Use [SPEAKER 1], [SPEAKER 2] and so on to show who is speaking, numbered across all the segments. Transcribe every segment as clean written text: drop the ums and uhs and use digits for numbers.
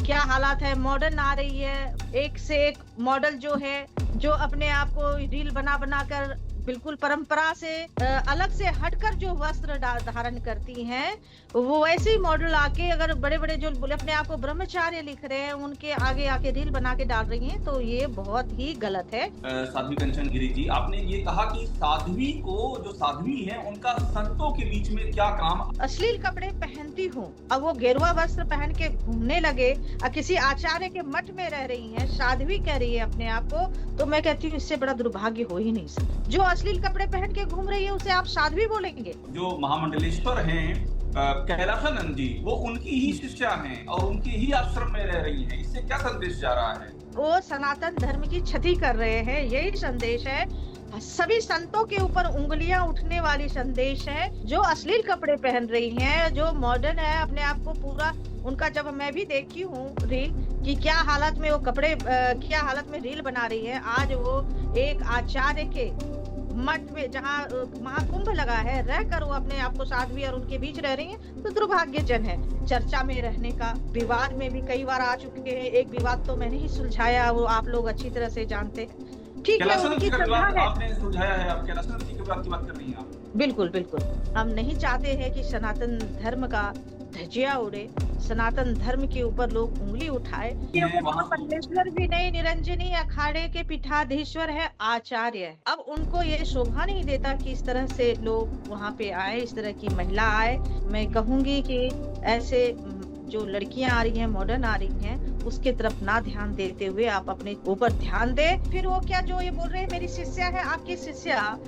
[SPEAKER 1] क्या हालात है, मॉडर्न आ रही है, एक से एक मॉडल जो है, जो अपने आप को रील बना बना कर बिल्कुल परंपरा से अलग से हटकर जो वस्त्र धारण करती हैं, वो वैसे ही मॉडल आके अगर बड़े बड़े जो बोले अपने आप को ब्रह्मचार्य लिख रहे हैं, उनके आगे आके रील बना के डाल रही हैं, तो ये बहुत ही गलत है।
[SPEAKER 2] साध्वी कंचन गिरी जी, आपने ये कहा कि साध्वी को, जो साध्वी हैं, उनका संतों के बीच में क्या काम?
[SPEAKER 1] अश्लील कपड़े पहनती हूँ, अब वो गेरुआ वस्त्र पहन के घूमने लगे, किसी आचार्य के मठ में रह रही हैं, साध्वी कह रही है अपने आप को, तो मैं कहती हूँ इससे बड़ा दुर्भाग्य हो ही नहीं सकता। जो अश्लील कपड़े पहन के घूम रही है उसे आप साध्वी बोलेंगे?
[SPEAKER 2] जो महामंडलेश्वर हैं कैलाशानंद जी, वो उनकी ही शिष्या हैं और उनके ही आश्रम में रह रही हैं, इससे क्या संदेश जा रहा है?
[SPEAKER 1] वो सनातन धर्म की क्षति कर रहे हैं, यही संदेश है। सभी संतों के ऊपर उंगलियां उठने वाली संदेश है। जो अश्लील कपड़े पहन रही हैं, जो मॉडर्न है, अपने आप को पूरा उनका, जब मैं भी देखी हूँ रील कि क्या हालत में वो कपड़े क्या हालत में रील बना रही है। आज वो एक आचार्य के मठ में, जहाँ महाकुंभ लगा है, रहकर वो अपने आप को साध्वी और उनके बीच रह रही हैं, तो दुर्भाग्यजन है। चर्चा में रहने का, विवाद में भी कई बार आ चुके हैं। एक विवाद तो मैंने ही सुलझाया, वो आप लोग अच्छी तरह से जानते हैं। ठीक है, उनकी श्रद्धा है।
[SPEAKER 2] आपने सुलझाया है, आप कैलाशानंद जी के विवाद की बात कर रही हैं आप?
[SPEAKER 1] बिल्कुल बिल्कुल, हम नहीं चाहते हैं कि सनातन धर्म का धजिया उड़े, सनातन धर्म के ऊपर लोग उंगली उठाए। महामंडलेश्वर भी नहीं, निरंजनी अखाड़े के पीठाधीश्वर है, आचार्य है। अब उनको ये शोभा नहीं देता कि इस तरह से लोग वहाँ पे आए, इस तरह की महिला आए। मैं कहूंगी कि ऐसे जो लड़कियां आ रही हैं, मॉडर्न आ रही हैं, उसके तरफ ना ध्यान देते हुए आप अपने ऊपर ध्यान दे। फिर वो क्या जो ये बोल रहे हैं मेरी शिष्या है, आपकी शिष्या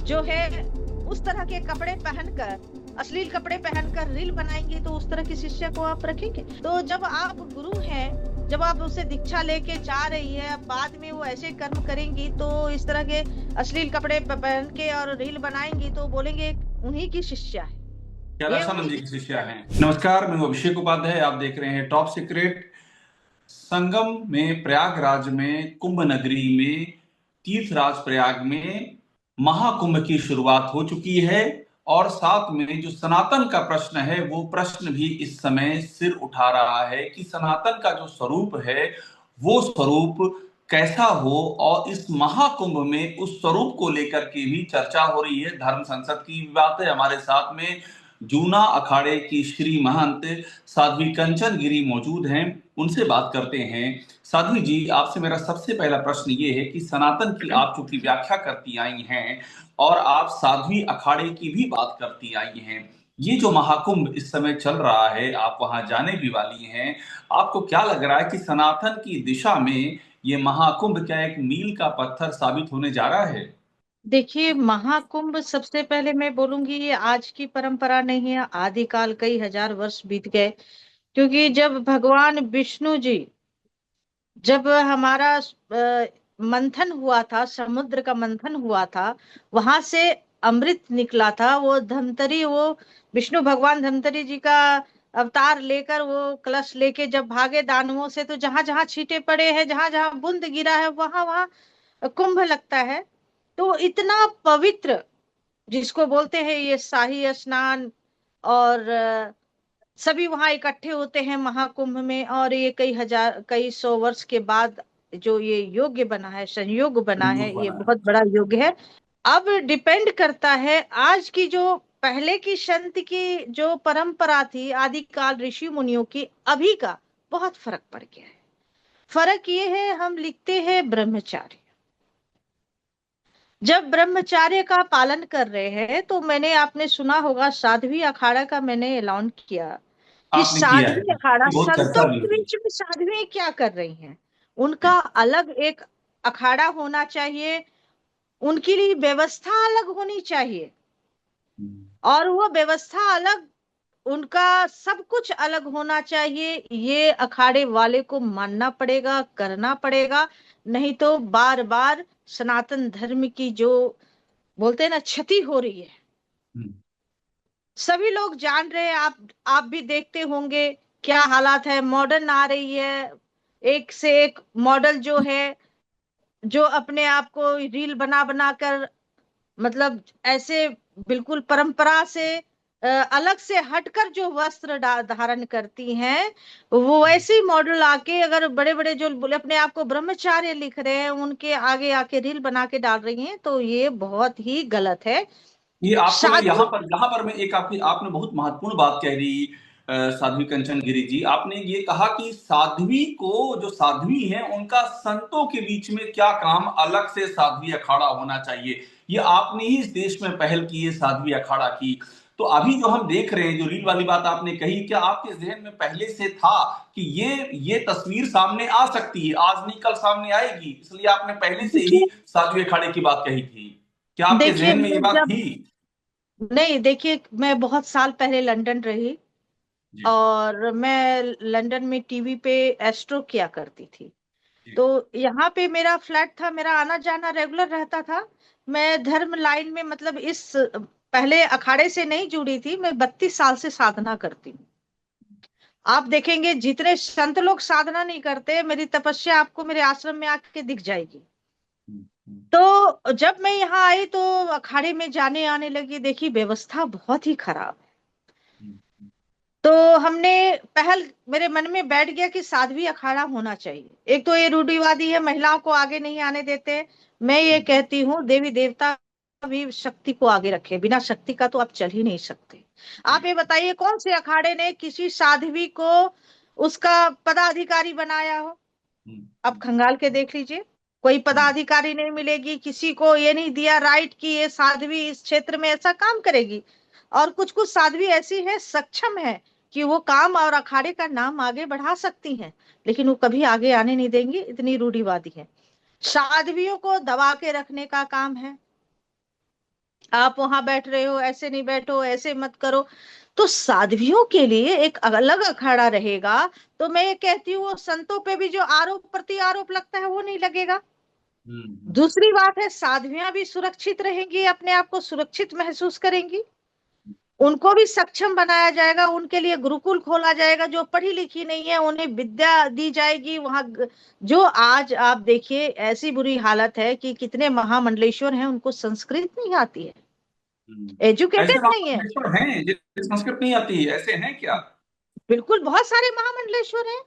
[SPEAKER 1] जो है उस तरह के कपड़े पहनकर, अश्लील कपड़े पहनकर रील बनाएंगे, तो उस तरह की शिष्या को आप रखेंगे? तो जब आप गुरु हैं, जब आप उससे दीक्षा लेके जा रही है, बाद में वो ऐसे कर्म करेंगी, तो इस तरह के अश्लील कपड़े पहन के और रील बनाएंगी, तो बोलेंगे उन्हीं की शिष्या है,
[SPEAKER 2] कैलाशानंद जी की शिष्या हैं। नमस्कार, मैं अभिषेक उपाध्याय, आप देख रहे हैं टॉप सीक्रेट। संगम में, प्रयागराज में, कुंभ नगरी में, तीर्थराज प्रयाग में महाकुंभ की शुरुआत हो चुकी है और साथ में जो सनातन का प्रश्न है, वो प्रश्न भी इस समय सिर उठा रहा है कि सनातन का जो स्वरूप है, वो स्वरूप कैसा हो, और इस महाकुंभ में उस स्वरूप को लेकर के भी चर्चा हो रही है। धर्म संसद की बात है। हमारे साथ में जूना अखाड़े की श्री महंत साध्वी कंचन गिरी मौजूद हैं, उनसे बात करते हैं। साध्वी जी, आपसे मेरा सबसे पहला प्रश्न ये है कि सनातन की आप चूंकि व्याख्या करती आई हैं और आप साध्वी अखाड़े की भी बात करती आई हैं, ये जो महाकुंभ इस समय चल रहा है, आप वहां जाने भी वाली हैं, आपको क्या लग रहा है कि सनातन की दिशा में ये महाकुंभ क्या एक मील का पत्थर साबित होने जा रहा है?
[SPEAKER 1] देखिए, महाकुंभ सबसे पहले मैं बोलूंगी ये आज की परंपरा नहीं है, आदिकाल कई हजार वर्ष बीत गए। क्योंकि जब भगवान विष्णु जी, जब हमारा मंथन हुआ था, समुद्र का मंथन हुआ था, वहां से अमृत निकला था। वो धमतरी, वो विष्णु भगवान धमतरी जी का अवतार लेकर वो कलश लेके जब भागे दानवों से, तो जहां जहां छींटे पड़े हैं, जहां जहां बूंद गिरा है, वहां वहां कुंभ लगता है। तो इतना पवित्र, जिसको बोलते हैं ये शाही स्नान, और सभी वहां इकट्ठे होते हैं महाकुंभ में, और ये कई हजार कई सौ वर्ष के बाद जो ये योग्य बना है, संयोग बना है, ये बहुत बड़ा योग है। अब डिपेंड करता है आज की, जो पहले की संत की जो परंपरा थी आदिकाल ऋषि मुनियों की, अभी का बहुत फर्क पड़ गया है। फर्क ये है, हम लिखते हैं ब्रह्मचार्य। जब ब्रह्मचार्य का पालन कर रहे हैं, तो मैंने, आपने सुना होगा साध्वी अखाड़ा का मैंने ऐलान किया कि
[SPEAKER 2] आपने किया है,
[SPEAKER 1] साध्वी अखाड़ा,
[SPEAKER 2] बहुत
[SPEAKER 1] संतों
[SPEAKER 2] चर्चा भी
[SPEAKER 1] के
[SPEAKER 2] हुई।
[SPEAKER 1] बीच में साध्वी क्या कर रही हैं, उनका अलग एक अखाड़ा होना चाहिए, उनके लिए व्यवस्था अलग होनी चाहिए, और वो व्यवस्था अलग, उनका सब कुछ अलग होना चाहिए। ये अखाड़े वाले को मानना पड़ेगा, करना पड़ेगा, नहीं तो बार बार सनातन धर्म की जो बोलते हैं ना, क्षति हो रही है। सभी लोग जान रहे हैं, आप भी देखते होंगे क्या हालात है, मॉडर्न आ रही है, एक से एक मॉडल जो है, जो अपने आप को रील बना बना कर, मतलब ऐसे बिल्कुल परंपरा से अलग से हटकर जो वस्त्र धारण करती हैं, वो वैसे ही मॉडल आके अगर बड़े बड़े जो बोले अपने आप को ब्रह्मचार्य लिख रहे हैं, उनके आगे आके रील बना के डाल रही हैं, तो ये बहुत ही गलत है।
[SPEAKER 2] ये आपको मैं
[SPEAKER 1] शादी।
[SPEAKER 2] यहाँ पर मैं एक आपकी आपने बहुत महत्वपूर्ण बात कह दी साध्वी कंचन गिरी जी। आपने ये कहा कि साध्वी को, जो साध्वी हैं उनका संतों के बीच में क्या काम, अलग से साध्वी अखाड़ा होना चाहिए। ये आपने ही इस देश में पहल की है साध्वी अखाड़ा की। तो अभी जो हम देख रहे हैं, जो रील वाली बात आपने कही, क्या आपके जहन में पहले से था कि ये तस्वीर सामने आ सकती है, आज नहीं कल सामने आएगी, इसलिए आपने पहले से ही
[SPEAKER 1] देखिए
[SPEAKER 2] साध्वी अखाड़े की बात कही थी? क्या आपके
[SPEAKER 1] देखिए
[SPEAKER 2] जहन में ये
[SPEAKER 1] मैं
[SPEAKER 2] बात
[SPEAKER 1] जब
[SPEAKER 2] थी?
[SPEAKER 1] नहीं, देखिए मैं बहुत साल पहले लंदन रही,
[SPEAKER 2] जी।
[SPEAKER 1] और मैं लंदन में टीवी पे एस्ट्रो किया करती थी।
[SPEAKER 2] जी।
[SPEAKER 1] तो यहाँ पे मेरा फ्लैट था, मेरा आना जाना रेगुलर रहता था। मैं धर्म लाइन में, मतलब इस पहले अखाड़े से नहीं जुड़ी थी, मैं 32 साल से साधना करती हूँ। आप देखेंगे जितने संत लोग साधना नहीं करते, मेरी तपस्या आपको मेरे आश्रम में आके दिख जाएगी।
[SPEAKER 2] हम्म, हम्म,
[SPEAKER 1] तो जब मैं यहाँ आई तो अखाड़े में जाने आने लगी, देखी व्यवस्था बहुत ही खराब।
[SPEAKER 2] हम्म,
[SPEAKER 1] तो हमने पहल, मेरे मन में बैठ गया कि साध्वी अखाड़ा होना चाहिए। एक तो ये रूढ़िवादी है, महिलाओं को आगे नहीं आने देते। मैं ये
[SPEAKER 2] हम्म,
[SPEAKER 1] कहती हूँ देवी देवता भी शक्ति को आगे रखे, बिना शक्ति का तो आप चल ही नहीं सकते।
[SPEAKER 2] जी।
[SPEAKER 1] आप ये बताइए कौन से अखाड़े ने किसी साध्वी को उसका पदाधिकारी बनाया हो?
[SPEAKER 2] हम्म,
[SPEAKER 1] आप खंगाल के देख लीजिए, कोई
[SPEAKER 2] हम्म,
[SPEAKER 1] पदाधिकारी नहीं मिलेगी, किसी को ये नहीं दिया राइट कि ये साध्वी इस क्षेत्र में ऐसा काम करेगी। और कुछ कुछ साध्वी ऐसी है, सक्षम है कि वो काम और अखाड़े का नाम आगे बढ़ा सकती हैं, लेकिन वो कभी आगे आने नहीं देंगी, इतनी रूढ़िवादी है। साध्वियों को दबा के रखने का काम है। आप वहां बैठ रहे हो, ऐसे नहीं बैठो, ऐसे मत करो। तो साध्वियों के लिए एक अलग अखाड़ा रहेगा। तो मैं ये कहती हूँ वो संतों पे भी जो आरोप प्रति आरोप लगता है वो नहीं लगेगा।
[SPEAKER 2] हम्म,
[SPEAKER 1] दूसरी बात है, साध्वियां भी सुरक्षित रहेंगी, अपने आप को सुरक्षित महसूस करेंगी। उनको भी सक्षम बनाया जाएगा, उनके लिए गुरुकुल खोला जाएगा, जो पढ़ी लिखी नहीं है उन्हें विद्या दी जाएगी वहां। जो आज आप देखिए ऐसी बुरी हालत है कि कितने महामंडलेश्वर हैं, उनको संस्कृत नहीं आती है,
[SPEAKER 2] ऐसे
[SPEAKER 1] एजुकेटेड नहीं है।
[SPEAKER 2] महाबलेश्वर हैं जिन्हें संस्कृत नहीं आती है, ऐसे हैं क्या?
[SPEAKER 1] बिल्कुल, बहुत सारे महामंडलेश्वर हैं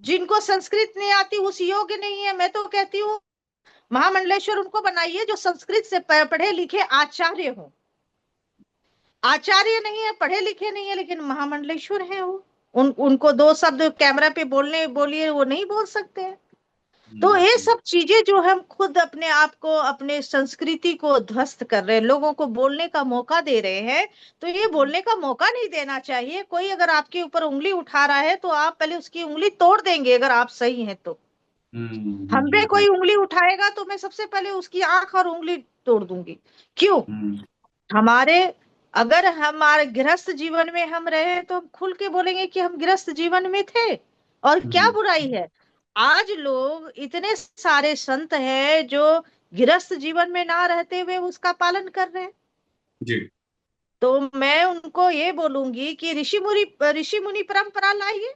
[SPEAKER 1] जिनको संस्कृत नहीं आती, उस योग्य नहीं है। मैं तो कहती हूँ महामंडलेश्वर उनको बनाइए जो संस्कृत से पढ़े लिखे आचार्य हो। आचार्य नहीं है, पढ़े लिखे नहीं है, लेकिन महामंडलेश्वर है वो। उनको दो शब्द कैमरा पे बोलने बोलिए, वो नहीं बोल सकते हैं। तो
[SPEAKER 2] हम्म,
[SPEAKER 1] ये सब चीजें जो हम खुद अपने आप को, अपने संस्कृति को ध्वस्त कर रहे हैं, लोगों को बोलने का मौका दे रहे हैं। तो ये बोलने का मौका नहीं देना चाहिए। कोई अगर आपके ऊपर उंगली उठा रहा है तो आप पहले उसकी उंगली तोड़ देंगे, अगर आप सही हैं तो। हम पे
[SPEAKER 2] हम्म,
[SPEAKER 1] कोई उंगली उठाएगा तो मैं सबसे पहले उसकी आंख और उंगली तोड़ दूंगी। क्यों?
[SPEAKER 2] हम्म,
[SPEAKER 1] हमारे, अगर हमारे गृहस्थ जीवन में हम रहे तो हम खुल के बोलेंगे कि हम गृहस्थ जीवन में थे, और क्या
[SPEAKER 2] हम्म,
[SPEAKER 1] बुराई है। आज लोग इतने सारे संत हैं जो गृहस्थ जीवन में ना रहते हुए उसका पालन कर रहे हैं।
[SPEAKER 2] जी।
[SPEAKER 1] तो मैं उनको ये बोलूंगी कि ऋषि मुनि परंपरा लाइए।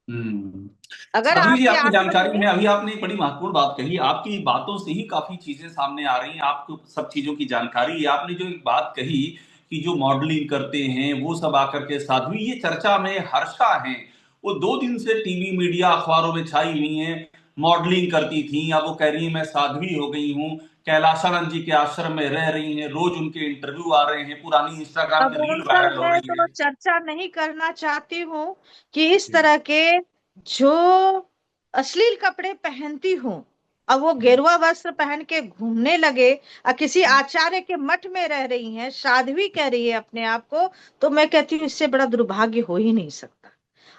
[SPEAKER 2] हम्म।
[SPEAKER 1] अगर
[SPEAKER 2] साध्वी जी,
[SPEAKER 1] आपके
[SPEAKER 2] आपकी
[SPEAKER 1] आश्रम
[SPEAKER 2] जानकारी
[SPEAKER 1] में।
[SPEAKER 2] में अभी आपने एक बड़ी महत्वपूर्ण बात कही, आपकी बातों से ही काफी चीजें सामने आ रही हैं, आपको सब चीजों की जानकारी है। आपने जो एक बात कही कि जो मॉडलिंग करते हैं वो सब आकर के, साध्वी ये चर्चा में हर्षा हैं, वो 2 दिन से टीवी मीडिया अखबारों में छाई हुई हैं। मॉडलिंग करती थी, अब वो कह रही हैं मैं साध्वी हो गई हूँ, कैलाशानंद जी के आश्रम में रह रही हैं, रोज उनके इंटरव्यू आ रहे हैं, पुरानी इंस्टाग्राम
[SPEAKER 1] अब
[SPEAKER 2] की रील
[SPEAKER 1] उनका
[SPEAKER 2] वायरल हो
[SPEAKER 1] मैं
[SPEAKER 2] रही
[SPEAKER 1] तो
[SPEAKER 2] है।
[SPEAKER 1] चर्चा नहीं करना चाहती हूँ कि इस
[SPEAKER 2] जी।
[SPEAKER 1] तरह के जो अश्लील कपड़े पहनती हूँ, अब वो
[SPEAKER 2] हम्म,
[SPEAKER 1] गेरुआ वस्त्र पहन के घूमने लगे और किसी आचार्य के मठ में रह रही हैं, साध्वी कह रही है अपने आप को, तो मैं कहती हूँ इससे बड़ा दुर्भाग्य हो ही नहीं सकता।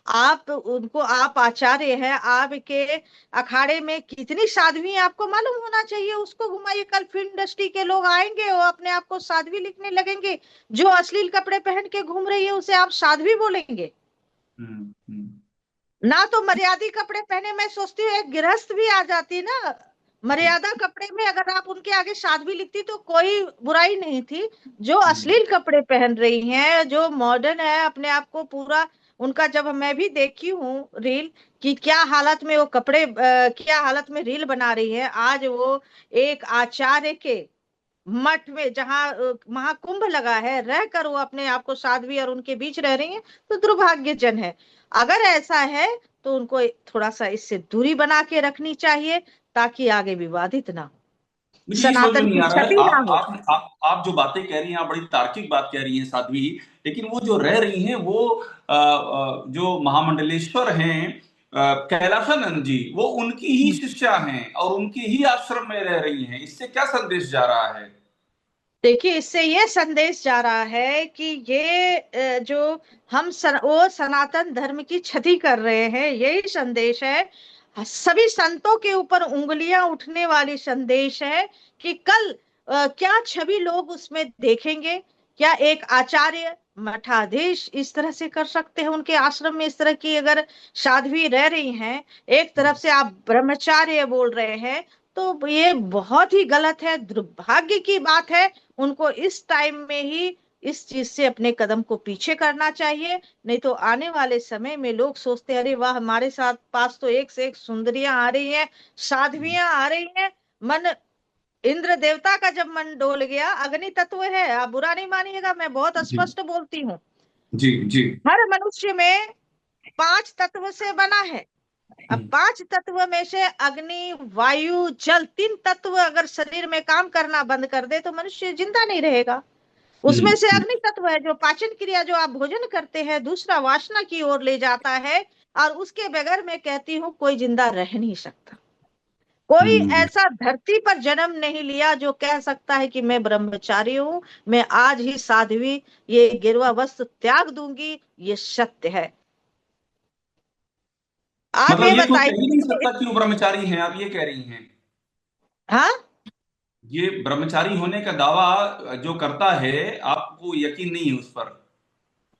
[SPEAKER 1] आप उनको, आप आचार्य हैं, आपके अखाड़े में कितनी साध्वी हैं आपको मालूम होना चाहिए। उसको घुमाइए, कल फिल्म इंडस्ट्री के लोग आएंगे और अपने आप को साध्वी लिखने लगेंगे। जो अश्लील कपड़े पहन के घूम रही है उसे आप साध्वी बोलेंगे?
[SPEAKER 2] हम्म,
[SPEAKER 1] ना तो मर्यादी कपड़े पहने, मैं सोचती हूँ एक गृहस्थ भी आ जाती ना
[SPEAKER 2] जी।
[SPEAKER 1] मर्यादा कपड़े में, अगर आप उनके आगे साध्वी लिखती तो कोई बुराई नहीं थी। जो
[SPEAKER 2] हम्म,
[SPEAKER 1] अश्लील कपड़े पहन रही हैं, जो मॉडर्न है, अपने आप को पूरा उनका, जब मैं भी देखी हूँ रील कि क्या हालत में वो कपड़े क्या हालत में रील बना रही है। आज वो एक आचार्य के मठ में जहाँ महाकुंभ लगा है, रहकर वो अपने आप को साध्वी और उनके बीच रह रही हैं, तो दुर्भाग्यजन है। अगर ऐसा है तो उनको थोड़ा सा इससे दूरी बना के रखनी चाहिए, ताकि आगे विवादित ना हो,
[SPEAKER 2] मुझे ये समझ में
[SPEAKER 1] सनातन
[SPEAKER 2] नहीं
[SPEAKER 1] की
[SPEAKER 2] आ रहा है,
[SPEAKER 1] क्षति ना हो।
[SPEAKER 2] आप जो बातें कह रही हैं, आप बड़ी तार्किक बात कह रही हैं साध्वी, लेकिन वो जो रह रही हैं वो जो महामंडलेश्वर हैं कैलासानंद जी, वो उनकी ही शिष्या हैं और उनके ही आश्रम में रह रही हैं। इससे क्या संदेश जा रहा है?
[SPEAKER 1] देखिए, इससे ये संदेश जा रहा है कि ये जो वो सनातन धर्म की क्षति कर रहे हैं, यही संदेश है। सभी संतों के ऊपर उंगलियां उठने वाली संदेश है कि कल क्या छवि लोग उसमें देखेंगे। क्या एक आचार्य मठाधीश इस तरह से कर सकते हैं? उनके आश्रम में इस तरह की अगर साध्वी रह रही हैं, एक तरफ से आप ब्रह्मचार्य बोल रहे हैं, तो ये बहुत ही गलत है, दुर्भाग्य की बात है। उनको इस टाइम में ही इस चीज से अपने कदम को पीछे करना चाहिए। नहीं तो आने वाले समय में लोग सोचते हैं, अरे वाह, हमारे साथ पास तो एक से एक सुंदरियां आ रही हैं, साध्वियां आ रही हैं। मन इंद्र देवता का जब मन डोल गया, अग्नि तत्व है, आप बुरा नहीं मानिएगा, मैं बहुत
[SPEAKER 2] जी
[SPEAKER 1] स्पष्ट बोलती हूँ।
[SPEAKER 2] जी जी।
[SPEAKER 1] हर मनुष्य में 5 तत्व से बना है। अब 5 तत्व में से अग्नि, वायु, जल, 3 तत्व अगर शरीर में काम करना बंद कर दे तो मनुष्य जिंदा नहीं रहेगा। उसमें से
[SPEAKER 2] हम्म।
[SPEAKER 1] अग्नि तत्व है जो पाचन क्रिया, जो आप भोजन करते हैं, दूसरा वासना की ओर ले जाता है। और उसके बगैर मैं कहती हूँ कोई जिंदा रह नहीं सकता। कोई
[SPEAKER 2] हम्म।
[SPEAKER 1] ऐसा धरती पर जन्म नहीं लिया जो कह सकता है कि मैं ब्रह्मचारी हूं, मैं आज ही साध्वी, ये गिरवा वस्त्र त्याग दूंगी, ये सत्य है। आप
[SPEAKER 2] मतलब
[SPEAKER 1] ये
[SPEAKER 2] ये कोई कह ही नहीं
[SPEAKER 1] बताइए।
[SPEAKER 2] सकता कि वो ब्रह्मचारी हैं, आप ये कह रही हैं?
[SPEAKER 1] हाँ,
[SPEAKER 2] ये ब्रह्मचारी होने का दावा जो करता है, आपको यकीन नहीं है उस पर?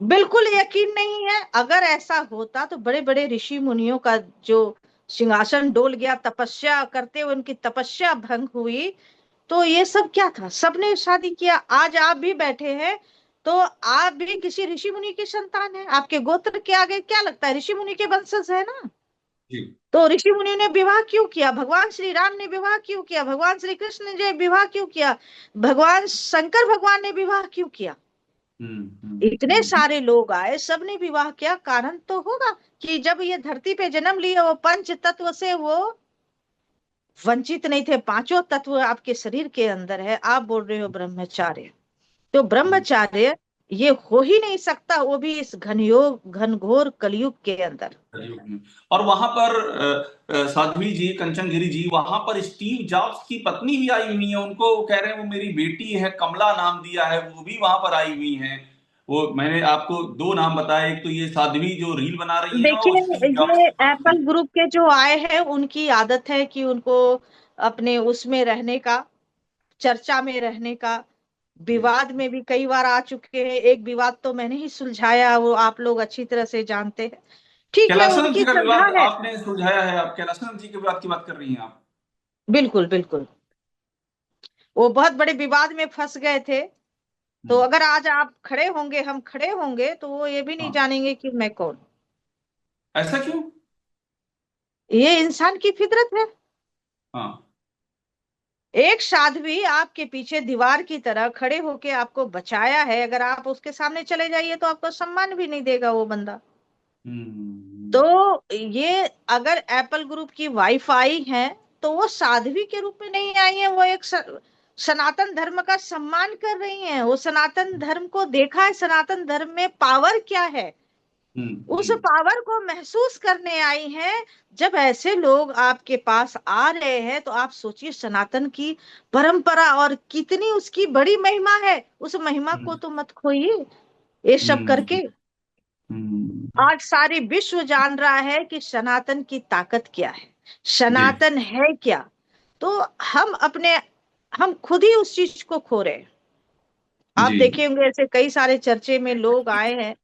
[SPEAKER 1] बिल्कुल यकीन नहीं है। अगर ऐसा होता तो बड़े बड़े ऋषि मुनियों का जो सिंहासन डोल गया, तपस्या करते हुए उनकी तपस्या भंग हुई, तो ये सब क्या था? सबने शादी किया। आज आप भी बैठे हैं, तो आप भी किसी ऋषि मुनि की संतान है। आपके गोत्र के आगे क्या लगता है? ऋषि मुनि के वंशज है ना।
[SPEAKER 2] जी।
[SPEAKER 1] तो ऋषि मुनि ने विवाह क्यों किया? भगवान श्री राम ने विवाह क्यों किया? भगवान श्री कृष्ण ने विवाह क्यों किया? भगवान शंकर भगवान ने विवाह क्यों किया? इतने
[SPEAKER 2] हम्म।
[SPEAKER 1] सारे लोग आए, सबने विवाह किया, कारण तो होगा कि जब ये धरती पे जन्म लिए, वो पंच तत्व से वो वंचित नहीं थे। 5 तत्व आपके शरीर के अंदर है, आप बोल रहे हो ब्रह्मचार्य। तो ब्रह्मचार्य ये हो ही नहीं सकता, वो भी इस घनघोर कलयुग के अंदर।
[SPEAKER 2] कलयुग में। और वहां पर साध्वी जी, कंचन गिरी जी, वहां पर स्टीव जॉब्स की पत्नी भी आई हुई है। उनको वो कह रहे हैं वो मेरी बेटी है, कमला नाम दिया है, वो भी वहां पर आई हुई हैं। वो मैंने आपको दो नाम बताए, एक तो ये साध्वी जो रील बना रही हैं, और
[SPEAKER 1] देखिए,
[SPEAKER 2] स्टीव
[SPEAKER 1] ये
[SPEAKER 2] जॉब्स।
[SPEAKER 1] एप्पल ग्रुप के जो आए हैं, उनकी आदत है कि उनको अपने उसमें रहने का, चर्चा में रहने का, विवाद में भी कई बार आ चुके हैं। एक विवाद तो मैंने ही सुलझाया, वो आप लोग अच्छी तरह से जानते हैं। ठीक है,
[SPEAKER 2] कैलाशनंद जी
[SPEAKER 1] उनकी
[SPEAKER 2] का
[SPEAKER 1] श्रद्धा
[SPEAKER 2] विवाद
[SPEAKER 1] है।
[SPEAKER 2] आपने सुलझाया है? आप कैलाशनंद जी के विवाद की बात कर रही हैं आप?
[SPEAKER 1] बिल्कुल बिल्कुल। वो बहुत बड़े विवाद में फंस गए थे। तो
[SPEAKER 2] हम्म।
[SPEAKER 1] अगर आज आप खड़े होंगे, हम खड़े होंगे, तो वो ये भी नहीं
[SPEAKER 2] हाँ।
[SPEAKER 1] जानेंगे कि मैं कौन।
[SPEAKER 2] ऐसा क्यों?
[SPEAKER 1] ये इंसान की फितरत है।
[SPEAKER 2] हाँ।
[SPEAKER 1] एक साध्वी आपके पीछे दीवार की तरह खड़े होके आपको बचाया है, अगर आप उसके सामने चले जाइए तो आपको सम्मान भी नहीं देगा वो बंदा।
[SPEAKER 2] हम्म।
[SPEAKER 1] तो ये अगर एप्पल ग्रुप की वाइफ आई है, तो वो साध्वी के रूप में नहीं आई है, वो एक सनातन धर्म का सम्मान कर रही हैं। वो सनातन धर्म को देखा है, सनातन धर्म में पावर क्या है, उस
[SPEAKER 2] हम्म।
[SPEAKER 1] पावर को महसूस करने आई हैं। जब ऐसे लोग आपके पास आ रहे हैं, तो आप सोचिए सनातन की परंपरा और कितनी उसकी बड़ी महिमा है। उस महिमा को
[SPEAKER 2] हम्म।
[SPEAKER 1] तो मत खोइए ये सब
[SPEAKER 2] हम्म।
[SPEAKER 1] करके।
[SPEAKER 2] हम्म।
[SPEAKER 1] आज सारी विश्व जान रहा है कि सनातन की ताकत क्या है,
[SPEAKER 2] जी
[SPEAKER 1] सनातन है क्या। तो हम खुद ही उस चीज को खो रहे हैं। आप
[SPEAKER 2] जी।
[SPEAKER 1] देखे होंगे ऐसे कई सारे चर्चे में लोग आए हैं।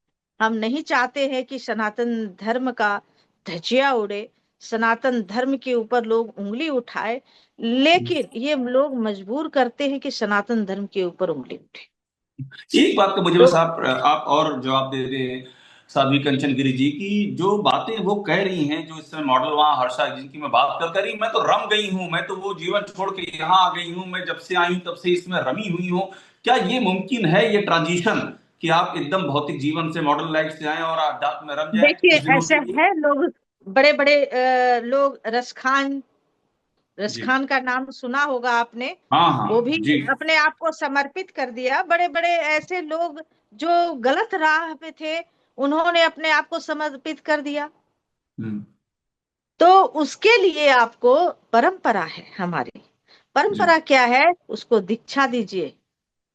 [SPEAKER 1] हम नहीं चाहते हैं कि सनातन धर्म का धज्जियां उड़े, सनातन धर्म के ऊपर लोग उंगली उठाए, लेकिन ये लोग मजबूर करते हैं कि सनातन धर्म के ऊपर उंगली उठे।
[SPEAKER 2] एक बात का मुझे
[SPEAKER 1] तो
[SPEAKER 2] बस आप और जवाब दे दें। साध्वी कंचन गिरी जी की जो बातें वो कह रही हैं, जो इस समय मॉडल वहां हर्षा जिनकी मैं बात कर रही, मैं तो रम गई हूँ, मैं तो वो जीवन छोड़ के यहाँ आ गई हूँ, मैं जब से आई हूँ तब से इसमें रमी हुई हूँ। क्या ये मुमकिन है, ये ट्रांजिशन, कि आप एकदम भौतिक जीवन से मॉडल लाइफ से आए और आध्यात्म में रम जाए
[SPEAKER 1] देखिए
[SPEAKER 2] कुछ दिनों
[SPEAKER 1] ऐसे
[SPEAKER 2] के लिए?
[SPEAKER 1] है लोग, बड़े बड़े लोग,
[SPEAKER 2] जी।
[SPEAKER 1] रसखान का नाम सुना होगा आपने।
[SPEAKER 2] हाँ
[SPEAKER 1] वो
[SPEAKER 2] हाँ
[SPEAKER 1] भी
[SPEAKER 2] जी।
[SPEAKER 1] अपने आप को समर्पित कर दिया। बड़े बड़े ऐसे लोग जो गलत राह पे थे, उन्होंने अपने आप को समर्पित कर दिया।
[SPEAKER 2] हम्म।
[SPEAKER 1] तो उसके लिए आपको परंपरा है हमारी।
[SPEAKER 2] जी।
[SPEAKER 1] परंपरा क्या है? उसको दीक्षा दीजिए।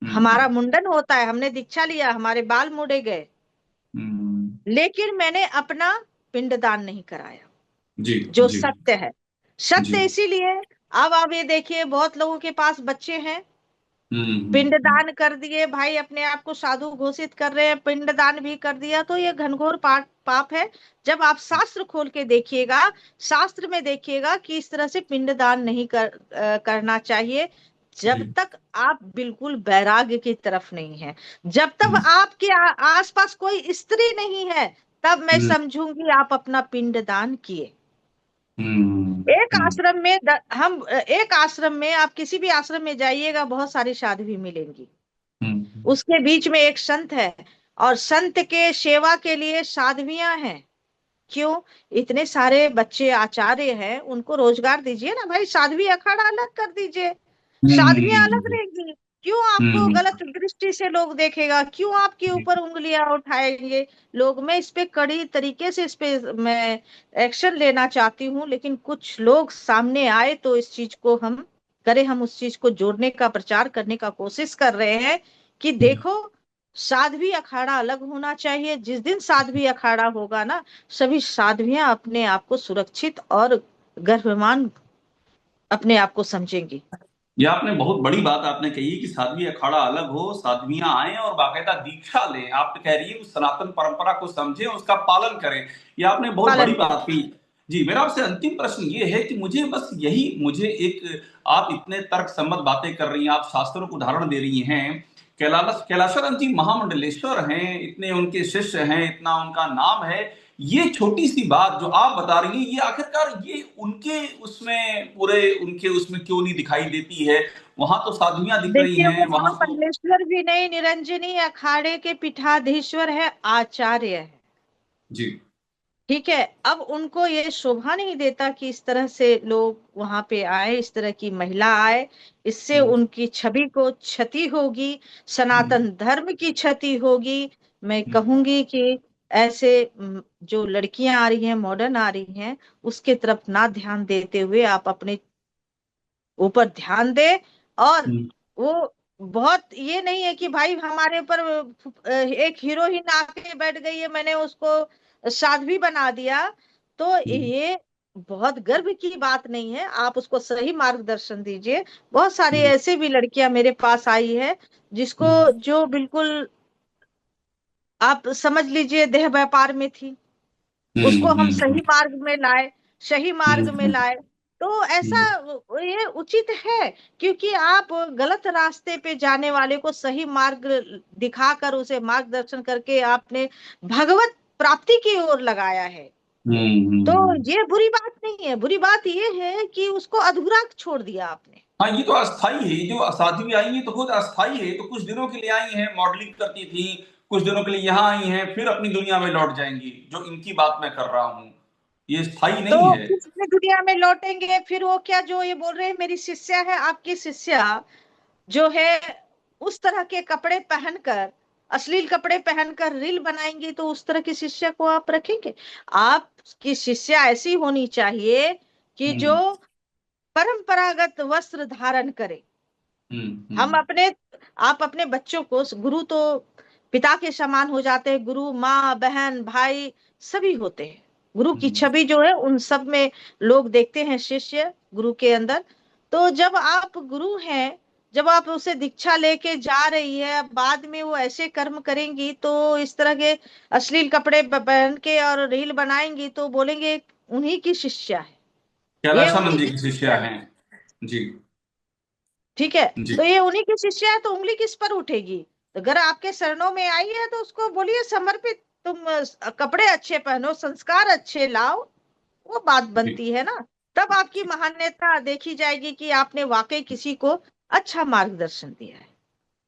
[SPEAKER 2] हम्म।
[SPEAKER 1] हमारा मुंडन होता है, हमने दीक्षा लिया, हमारे बाल मुड़े गए,
[SPEAKER 2] हम्म।
[SPEAKER 1] लेकिन मैंने अपना पिंडदान नहीं कराया,
[SPEAKER 2] जी।
[SPEAKER 1] जो
[SPEAKER 2] जी।
[SPEAKER 1] सत्य है।
[SPEAKER 2] जी।
[SPEAKER 1] सत्य इसीलिए, अब आप ये देखिए, बहुत लोगों के पास बच्चे हैं,
[SPEAKER 2] हम्म।
[SPEAKER 1] पिंडदान कर दिए भाई, अपने आप को साधु घोषित कर रहे हैं, पिंडदान भी कर दिया, तो ये घनघोर पाप है। जब आप शास्त्र खोल के देखिएगा, शास्त्र में देखिएगा कि इस तरह से पिंडदान नहीं करना चाहिए, जब
[SPEAKER 2] जी।
[SPEAKER 1] तक आप बिल्कुल वैराग्य की तरफ नहीं है। जब तक
[SPEAKER 2] हम्म।
[SPEAKER 1] आपके आसपास कोई स्त्री नहीं है, तब मैं
[SPEAKER 2] हम्म।
[SPEAKER 1] समझूंगी आप अपना पिंडदान किए।
[SPEAKER 2] हम्म।
[SPEAKER 1] एक आश्रम में एक आश्रम में, आप किसी भी आश्रम में जाइएगा, बहुत सारी साध्वी मिलेंगी।
[SPEAKER 2] हम्म।
[SPEAKER 1] उसके बीच में एक संत है, और संत के सेवा के लिए साध्वियां हैं। क्यों? इतने सारे बच्चे आचार्य हैं, उनको रोजगार दीजिए ना भाई, साध्वी अखाड़ा अलग कर दीजिए, साध्वियां अलग
[SPEAKER 2] हम्म।
[SPEAKER 1] रहेंगी। क्यों आपको
[SPEAKER 2] हम्म।
[SPEAKER 1] गलत दृष्टि से लोग देखेगा? क्यों आपके ऊपर उंगलियां उठाएंगे लोग? मैं इस पे कड़ी तरीके से, इस पे मैं एक्शन लेना चाहती हूँ, लेकिन कुछ लोग सामने आए तो इस चीज को हम करें, हम उस चीज को जोड़ने का प्रचार करने का कोशिश कर रहे हैं कि देखो, साध्वी अखाड़ा अलग होना चाहिए। जिस दिन साध्वी अखाड़ा होगा ना, सभी साध्वियां अपने आप को सुरक्षित और गर्वमान अपने आप को समझेंगी।
[SPEAKER 2] ये आपने बहुत बड़ी बात आपने कही है कि साध्वी अखाड़ा अलग हो, साध्वियां आए और बाकायदा दीक्षा लें। आप कह रही है उस सनातन परंपरा को समझें, उसका पालन करें। ये आपने बहुत बड़ी
[SPEAKER 1] पालन
[SPEAKER 2] बात
[SPEAKER 1] करें।
[SPEAKER 2] कही। जी, मेरा आपसे अंतिम प्रश्न ये है कि मुझे बस यही, मुझे एक, आप इतने तर्क सम्मत बातें कर रही हैं, आप शास्त्रों को उदाहरण दे रही हैं, कैलाशरन जी महामंडलेश्वर हैं, इतने उनके शिष्य हैं, इतना उनका नाम है, ये छोटी सी बात जो आप बता रही हैं, ये आखिरकार ये उनके उसमें पूरे उनके उसमें क्यों नहीं दिखाई देती है? वहां तो साधुइयां दिख रही
[SPEAKER 1] देखिए,
[SPEAKER 2] हैं,
[SPEAKER 1] वो
[SPEAKER 2] वहां तो।
[SPEAKER 1] महामंडलेश्वर भी नहीं, निरंजनी अखाड़े के पीठाधीश्वर है, आचार्य है।
[SPEAKER 2] जी।
[SPEAKER 1] ठीक है। अब उनको ये शोभा नहीं देता कि इस तरह से लोग वहां पे आए, इस तरह की महिला आए, इससे
[SPEAKER 2] हम्म।
[SPEAKER 1] उनकी छवि को क्षति होगी,
[SPEAKER 2] हम्म।
[SPEAKER 1] सनातन धर्म की क्षति होगी। मैं
[SPEAKER 2] हम्म।
[SPEAKER 1] कहूंगी कि ऐसे जो लड़कियां आ रही हैं, मॉडर्न आ रही हैं, उसके तरफ ना ध्यान देते हुए आप अपने ऊपर ध्यान दे। और
[SPEAKER 2] हम्म।
[SPEAKER 1] वो बहुत, ये नहीं है कि भाई हमारे ऊपर एक हीरोइन आके बैठ गई है, मैंने उसको साध्वी बना दिया, तो
[SPEAKER 2] हम्म।
[SPEAKER 1] ये बहुत गर्व की बात नहीं है। आप उसको सही मार्गदर्शन दीजिए। बहुत सारी
[SPEAKER 2] हम्म।
[SPEAKER 1] ऐसे भी लड़कियां मेरे पास आई है, जिसको,
[SPEAKER 2] हम्म।
[SPEAKER 1] जो बिल्कुल आप समझ लीजिए देह व्यापार में थी,
[SPEAKER 2] हम्म।
[SPEAKER 1] उसको हम
[SPEAKER 2] हम्म।
[SPEAKER 1] सही मार्ग में लाए, सही मार्ग में
[SPEAKER 2] हम्म।
[SPEAKER 1] लाए। तो ऐसा
[SPEAKER 2] हम्म।
[SPEAKER 1] ये उचित है, क्योंकि आप गलत रास्ते पे जाने वाले को सही मार्ग दिखाकर, उसे मार्गदर्शन करके आपने भगवत प्राप्ति की ओर लगाया है। तो
[SPEAKER 2] हम्म।
[SPEAKER 1] ये बुरी बात नहीं है। बुरी बात ये है कि उसको अधूरा छोड़ दिया आपने।
[SPEAKER 2] हाँ, ये तो अस्थाई है। ये जो साध्वी आई है तो खुद अस्थाई है, तो कुछ दिनों के लिए आई हैं, मॉडलिंग करती थी, कुछ दिनों के लिए यहाँ आई हैं, फिर अपनी दुनिया में लौट जाएंगी। जो इनकी बात मैं कर रहा हूँ, ये स्थायी
[SPEAKER 1] तो
[SPEAKER 2] नहीं है।
[SPEAKER 1] किस अपनी दुनिया में लौटेंगे? फिर वो क्या, जो ये बोल रहे हैं मेरी शिष्या है, आपकी शिष्या जो है, उस तरह के कपड़े पहनकर, अश्लील कपड़े पहनकर रील बनाएंगी, तो उस तरह की शिष्या को आप रखेंगे? आपकी शिष्या ऐसी होनी चाहिए कि जो
[SPEAKER 2] हम्म।
[SPEAKER 1] परंपरागत वस्त्र धारण करे।
[SPEAKER 2] हम्म।
[SPEAKER 1] हम
[SPEAKER 2] हम्म।
[SPEAKER 1] अपने आप अपने बच्चों को, गुरु तो पिता के समान हो जाते हैं, गुरु माँ बहन भाई सभी होते हैं। गुरु की
[SPEAKER 2] हम्म।
[SPEAKER 1] छवि जो है उन सब में लोग देखते हैं, शिष्य गुरु के अंदर। तो जब आप गुरु हैं, जब आप उसे दीक्षा लेके जा रही है, अब बाद में वो ऐसे कर्म करेंगी, तो इस तरह के अश्लील कपड़े पहन के और रील बनाएंगी, तो बोलेंगे उन्हीं की शिष्या है, ये
[SPEAKER 2] कैलाशानंद
[SPEAKER 1] उन्हीं
[SPEAKER 2] जी
[SPEAKER 1] की
[SPEAKER 2] की शिष्या
[SPEAKER 1] शिष्या है।
[SPEAKER 2] हैं। जी।
[SPEAKER 1] ठीक है।
[SPEAKER 2] जी।
[SPEAKER 1] तो ये उन्हीं की शिष्या है, तो उंगली किस पर उठेगी? तो अगर आपके शरणों में आई है तो उसको बोलिए समर्पित, तुम कपड़े अच्छे पहनो, संस्कार अच्छे लाओ, वो बात
[SPEAKER 2] जी
[SPEAKER 1] बनती है ना। तब आपकी महान्यता देखी जाएगी कि आपने वाकई किसी को अच्छा मार्गदर्शन दिया है।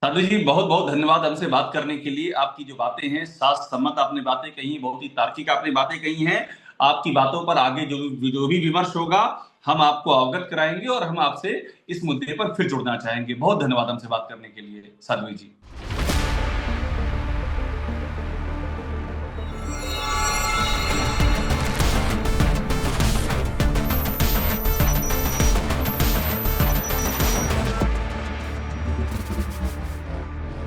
[SPEAKER 2] साधु जी, बहुत बहुत धन्यवाद हमसे बात करने के लिए। आपकी जो बातें हैं, शास्त्र सम्मत आपने बातें कही, बहुत ही तार्किक आपने बातें कही हैं। आपकी बातों पर आगे जो भी विमर्श होगा, हम आपको अवगत कराएंगे और हम आपसे इस मुद्दे पर फिर जुड़ना चाहेंगे। बहुत धन्यवाद हमसे बात करने के लिए साध्वी जी।